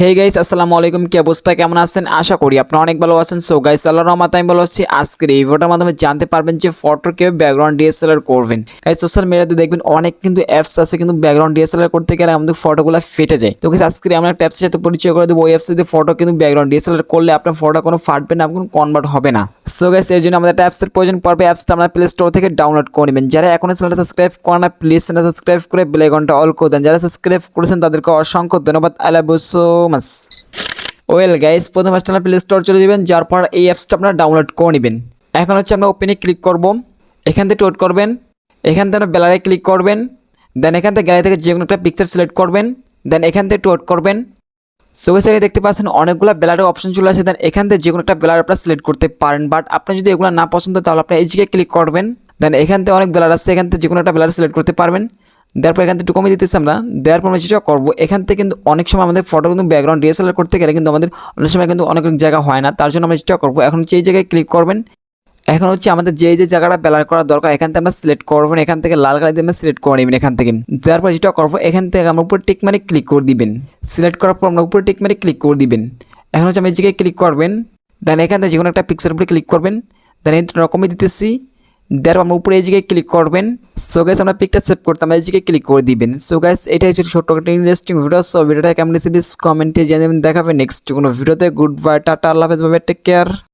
Hey guys আসসালামু আলাইকুম, কি অবস্থা, কেমন আছেন? আশা করি আপনারা অনেক ভালো আছেন। সো গাইস আল্লাহর রহমতে আমি ভালো আছি। আজকের এই ভিডিওটার মাধ্যমে জানতে পারবেন যে ফটো কিভাবে ব্যাকগ্রাউন্ড ডিএসএলআর করবেন। গাইস সোশ্যাল মিডিয়াতে দেখবেন অনেক কিন্তু অ্যাপস আছে, কিন্তু ব্যাকগ্রাউন্ড ডিএসএলআর করতে গেলে আমাদের ফটোগুলো ফেটে যায়। তো গাইস আজকে আমরা একটা অ্যাপসের সাথে পরিচয় করে দেবো। ওই অ্যাপসে দিয়ে ফটো কিন্তু ব্যাকগ্রাউন্ড ডিএসএলআর করলে আপনার ফটো কোনো ফাটবে না, কোনো কনভার্ট হবে না। সো গাইস এর জন্য আমাদের একটা অ্যাপসের প্রয়োজন পড়বে। অ্যাপসটা আপনারা প্লে স্টোর থেকে ডাউনলোড করে নেবেন। যারা এখনো চ্যানেলটা সাবস্ক্রাইব করেন না, প্লিজ চ্যানেলটা সাবস্ক্রাইব করে বেল আইকনটা অল করে দেন। যারা সাবস্ক্রাইব করেছেন তাদেরকে অসংখ্য ধন্যবাদ। I love you so much. Well guys, প্রথমে আপনারা প্লে স্টোর চলে যাবেন, যার পর এই অ্যাপসটা আপনারা ডাউনলোড করে নেবেন। এখন হচ্ছে আমরা ওপেনে ক্লিক করব, এখান থেকে টোট করবেন, এখান থেকে ব্যালারে ক্লিক করবেন, দেন এখান থেকে গ্যালারি থেকে যে কোনো একটা পিকচার সিলেক্ট করবেন, দেন এখান থেকে টোট করবেন। সো গাইস দেখতে পাচ্ছেন অনেকগুলো ব্যালারের অপশন চলে আসে, দেন এখান থেকে যে কোনো একটা ব্যালার আপনারা সিলেক্ট করতে পারেন। বাট আপনি যদি এগুলো না পছন্দ তাহলে আপনি এই জায়গায় ক্লিক করবেন, দেন এখান থেকে অনেক ব্যালার আছে, এখান থেকে যে কোনো একটা ব্যালার সিলেক্ট করতে পারবেন। দেওয়ার পর এখান থেকে একটু কমিয়ে দিতেছি আমরা। দেওয়ার পর আমরা যেটা করবো, এখান থেকে কিন্তু অনেক সময় আমাদের ফটো কিন্তু ব্যাকগ্রাউন্ড ডিএসএলআর করতে গেলে কিন্তু আমাদের অনেক সময় কিন্তু অনেক জায়গা হয় না। তার জন্য আমরা যেটা করবো, এখন হচ্ছে এই জায়গায় ক্লিক করবেন। এখন হচ্ছে আমাদের যে জায়গাটা ব্যালার করা দরকার এখান থেকে আমরা সিলেক্ট করবেন, এখান থেকে লাল কালার দিয়ে আমরা সিলেক্ট করে নেবেন এখান থেকে। দেওয়ার পর যেটা করবো, এখান থেকে আমরা উপর টিক মানে ক্লিক করে দিবেন। সিলেক্ট করার পর আমরা উপর টিক মানে ক্লিক করে দিবেন। এখন হচ্ছে আমি এই জায়গায় ক্লিক করবেন, দেন এখান থেকে যে কোনো একটা পিকচার উপরে ক্লিক করবেন, দেন এই রকমই দিতেছি। দেওয়ার আমরা উপরে এই জায়গায় ক্লিক করবেন। সো গাইস আমরা পিকটা সেভ করতাম, এই জায়গায় ক্লিক করে দিবেন। সো গাইস এটাই হচ্ছে ছোট্ট একটা ইন্টারেস্টিং ভিডিও। সো ভিডিওটা কেমন হয়েছে প্লিজ কমেন্টে জানাবেন। দেখাবে নেক্সট কোনো ভিডিওতে। গুড বাই, টাটা, আল্লাহ হাফেজ, বাই, টেক কেয়ার।